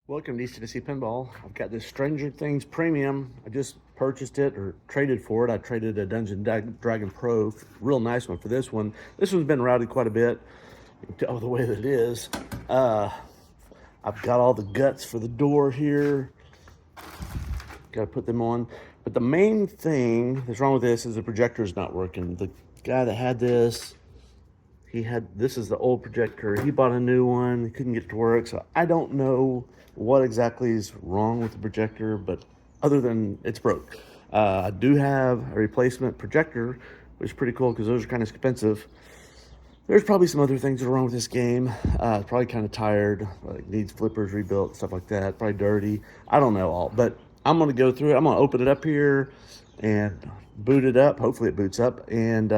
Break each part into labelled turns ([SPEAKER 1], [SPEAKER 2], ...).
[SPEAKER 1] Welcome to East Tennessee Pinball. I've got this Stranger Things Premium. I just purchased it or traded for it. I traded a Dungeon Dragon Pro, real nice one for this one. This one's been routed quite a bit. You can tell the way that it is. I've got all the guts for the door here. Got to put them on. But the main thing that's wrong with this is the projector is not working. The guy that had this, this is the old projector. He bought a new one. He couldn't get it to work. So I don't know what exactly is wrong with the projector, but other than it's broke. I do have a replacement projector, which is pretty cool because those are kind of expensive. There's probably some other things that are wrong with this game. Probably kind of tired, like needs flippers rebuilt, stuff like that. Probably dirty. I don't know all, but I'm going to go through it. I'm going to open it up here and boot it up. Hopefully it boots up, and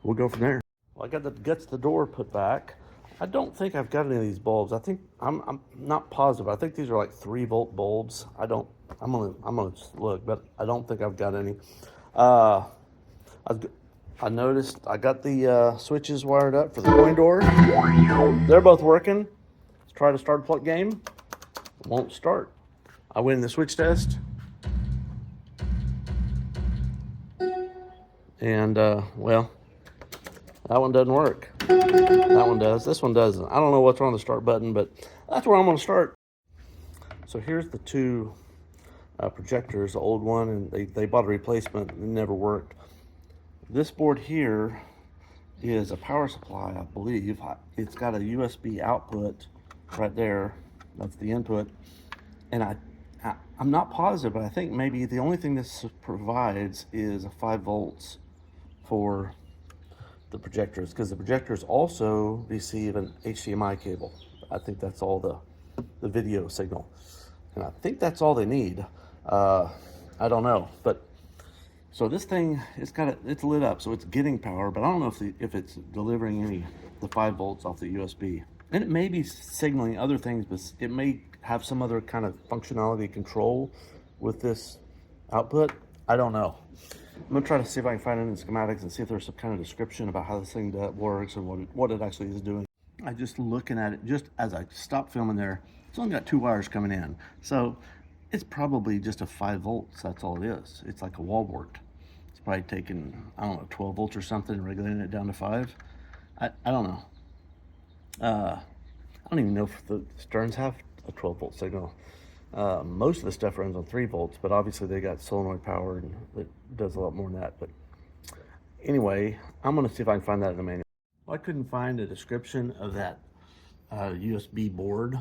[SPEAKER 1] we'll go from there. Well, I got the guts of the door put back. I don't think I've got any of these bulbs. I think I'm not positive. I think these are like 3-volt bulbs. I'm gonna look, but I don't think I've got any. I noticed I got the switches wired up for the coin door. They're both working. Let's try to start a plug game. Won't start. I win the switch test. And well, that one doesn't work. That one does. This one doesn't. I don't know what's wrong with the start button, but that's where I'm going to start. So here's the two projectors, the old one, and they bought a replacement. It never worked. This board here is a power supply, I believe. It's got a USB output right there. That's the input. And I'm not positive, but I think maybe the only thing this provides is a 5 volts for the projectors, because the projectors also receive an HDMI cable. I think that's all the video signal, and I think that's all they need. I don't know, but so this thing, it's lit up, so it's getting power, but I don't know if it's delivering the 5 volts off the USB, and it may be signaling other things, but it may have some other kind of functionality control with this output. I don't know. I'm gonna try to see if I can find it in the schematics and see if there's some kind of description about how this thing works and what it actually is doing. I just looking at it, just as I stopped filming there, it's only got 2 wires coming in. So it's probably just a 5 volts, that's all it is. It's like a wall wart. It's probably taking, I don't know, 12 volts or something, regulating it down to 5. I don't know. I don't even know if the Sterns have a 12 volt signal. Most of the stuff runs on 3 volts, but obviously they got solenoid power and it does a lot more than that. But anyway, I'm going to see if I can find that in the manual. Well, I couldn't find a description of that USB board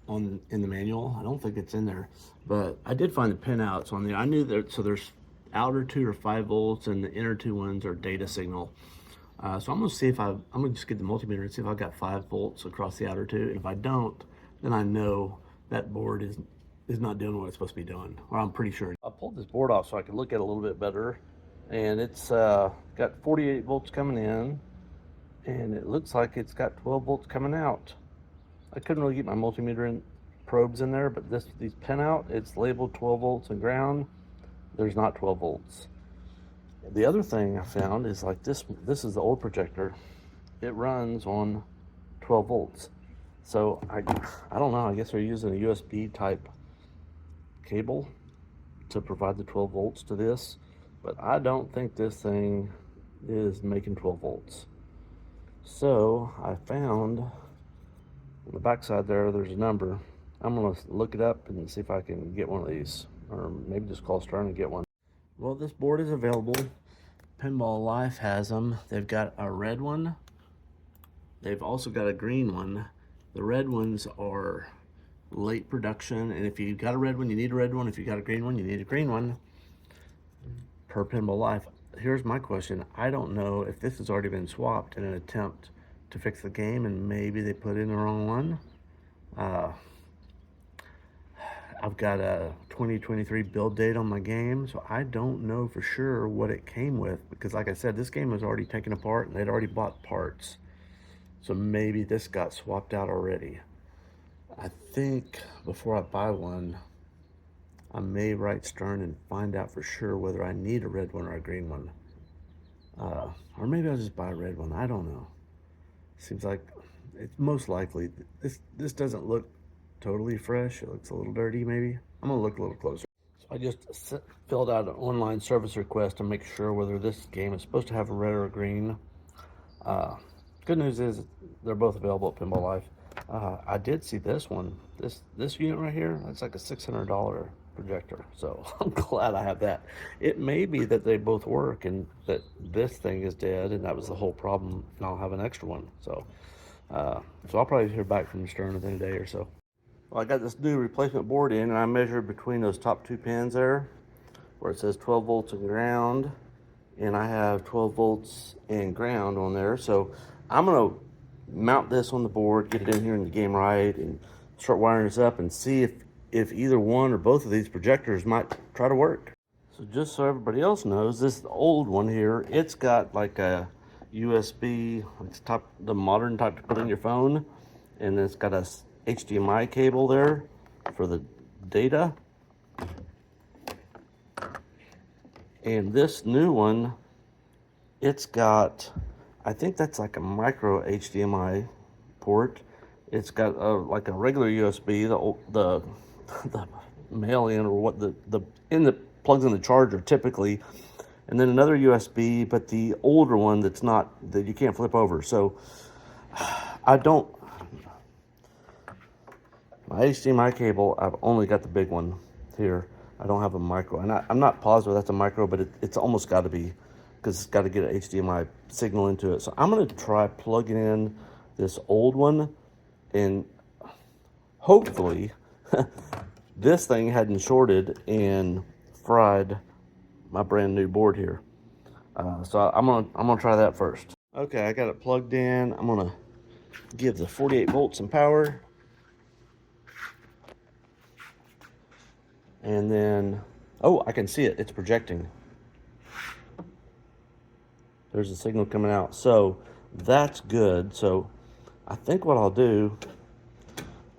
[SPEAKER 1] in the manual. I don't think it's in there, but I did find the pinouts on there. I knew that, so there's outer 2 are 5 volts and the inner 2 ones are data signal. So I'm going to see if I'm going to just get the multimeter and see if I've got 5 volts across the outer 2. And if I don't, then I know that board is not doing what it's supposed to be doing, or I'm pretty sure. I pulled this board off so I could look at it a little bit better, and it's got 48 volts coming in, and it looks like it's got 12 volts coming out. I couldn't really get my multimeter probes in there, but these pinout, it's labeled 12 volts and ground. There's not 12 volts. The other thing I found is like this is the old projector. It runs on 12 volts. So I don't know, I guess they're using a USB type cable to provide the 12 volts to this, but I don't think this thing is making 12 volts. So I found on the backside there's a number. I'm gonna look it up and see if I can get one of these, or maybe just call Stern and get one. Well, this board is available. Pinball Life has them. They've got a red one. They've also got a green one. The red ones are late production, and if you got a red one, you need a red one. If you got a green one, you need a green one, per Pinball Life. Here's my question. I don't know if this has already been swapped in an attempt to fix the game, and maybe they put in the wrong one. I've got a 2023 build date on my game, so I don't know for sure what it came with, because like I said, this game was already taken apart and they'd already bought parts. So maybe this got swapped out already. I think before I buy one, I may write Stern and find out for sure whether I need a red one or a green one. Or maybe I'll just buy a red one. I don't know. Seems like it's most likely. This doesn't look totally fresh. It looks a little dirty maybe. I'm gonna look a little closer. So I just filled out an online service request to make sure whether this game is supposed to have a red or a green. Good news is they're both available at Pinball Life. I did see this one. This unit right here, that's like a $600 projector. So I'm glad I have that. It may be that they both work and that this thing is dead and that was the whole problem, and I'll have an extra one. So I'll probably hear back from Stern within a day or so. Well, I got this new replacement board in, and I measured between those top two pins there where it says 12 volts and ground, and I have 12 volts and ground on there. So I'm gonna mount this on the board, get it in here in the game right, and start wiring this up and see if either one or both of these projectors might try to work. So just so everybody else knows, this old one here, it's got like a USB, it's the modern type to put in your phone, and it's got a HDMI cable there for the data. And this new one, it's got, I think that's like a micro HDMI port. It's got like a regular USB, the mail in, or what the in the plugs in the charger typically, and then another USB, but the older one that's not, that you can't flip over. So my HDMI cable, I've only got the big one here. I don't have a micro, and I'm not positive that's a micro, but it's almost got to be, because it's got to get an HDMI signal into it. So I'm going to try plugging in this old one, and hopefully this thing hadn't shorted and fried my brand new board here. So I'm gonna try that first. Okay, I got it plugged in. I'm gonna give the 48 volts and power. And then, oh, I can see it. It's projecting. There's a signal coming out. So that's good. So I think what I'll do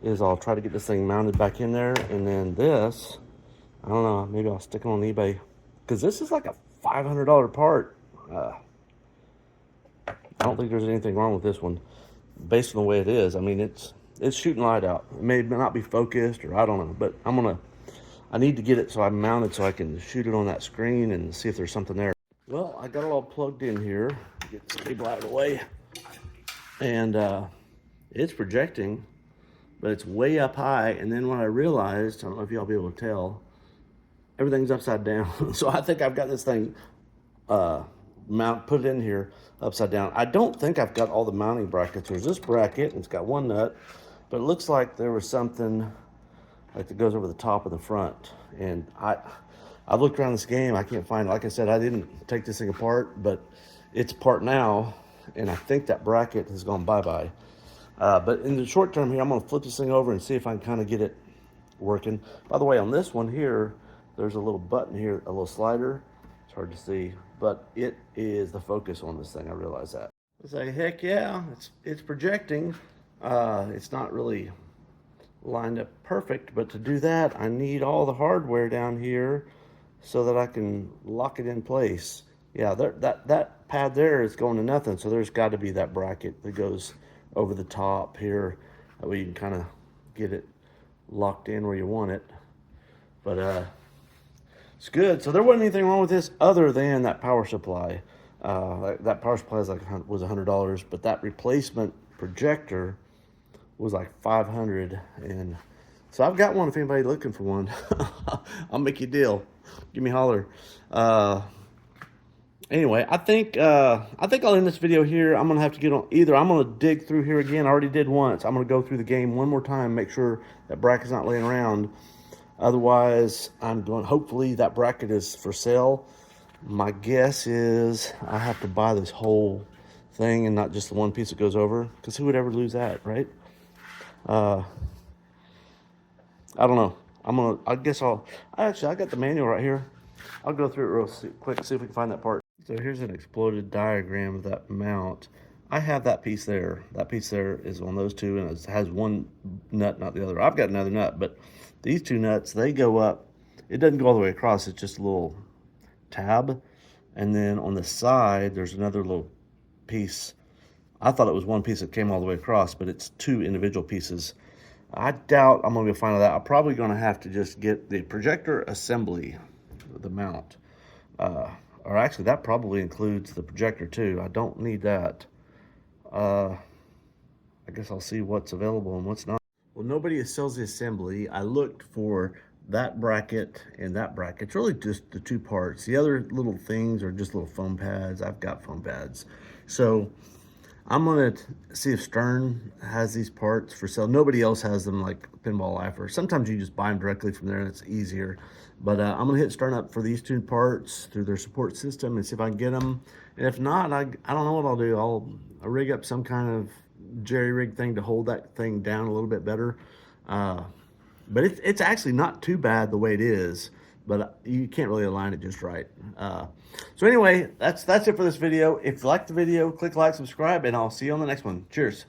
[SPEAKER 1] is I'll try to get this thing mounted back in there. And then this, I don't know, maybe I'll stick it on eBay, because this is like a $500 part. I don't think there's anything wrong with this one based on the way it is. I mean, it's shooting light out. It may not be focused, or I don't know, but I need to get it so I mount it so I can shoot it on that screen and see if there's something there. Well, I got it all plugged in here. Get this cable out of the way. And it's projecting, but it's way up high. And then what I realized, I don't know if y'all be able to tell, everything's upside down. So I think I've got this thing put it in here upside down. I don't think I've got all the mounting brackets. There's this bracket, and it's got one nut, but it looks like there was something like that goes over the top of the front. And I've looked around this game, I can't find it. Like I said, I didn't take this thing apart, but it's apart now, and I think that bracket has gone bye-bye. But in the short term here, I'm gonna flip this thing over and see if I can kind of get it working. By the way, on this one here, there's a little button here, a little slider. It's hard to see, but it is the focus on this thing. I realize that. I say, heck yeah, it's projecting. It's not really lined up perfect, but to do that, I need all the hardware down here so that I can lock it in place. Yeah, that pad there is going to nothing, so there's got to be that bracket that goes over the top here. That way you can kind of get it locked in where you want it. But it's good. So there wasn't anything wrong with this other than that power supply. That power supply was $100, but that replacement projector was like $500. And so I've got one. If anybody's looking for one, I'll make you a deal. Give me a holler. Anyway, I think I'll end this video here. I'm gonna have to get on either. I'm gonna dig through here again. I already did once. I'm gonna go through the game one more time, make sure that bracket's not laying around. Otherwise, hopefully that bracket is for sale. My guess is I have to buy this whole thing and not just the one piece that goes over, because who would ever lose that, right? I don't know. I got the manual right here. I'll go through it real quick, see if we can find that part. So here's an exploded diagram of that mount. I have that piece there. That piece there is on those two, and it has one nut, not the other. I've got another nut, but these two nuts, they go up. It doesn't go all the way across. It's just a little tab. And then on the side, there's another little piece. I thought it was one piece that came all the way across, but it's two individual pieces. I doubt I'm going to be finding that. I'm probably going to have to just get the projector assembly, the mount. Or actually, that probably includes the projector too. I don't need that. I guess I'll see what's available and what's not. Well, nobody sells the assembly. I looked for that bracket and that bracket. It's really just the two parts. The other little things are just little foam pads. I've got foam pads. So I'm gonna see if Stern has these parts for sale. Nobody else has them like Pinball Life, or sometimes you just buy them directly from there and it's easier. But I'm gonna hit Stern up for these two parts through their support system and see if I can get them. And if not, I don't know what I'll do. I'll rig up some kind of jerry rig thing to hold that thing down a little bit better. But it's actually not too bad the way it is, but you can't really align it just right. So anyway, that's it for this video. If you liked the video, click like, subscribe, and I'll see you on the next one. Cheers.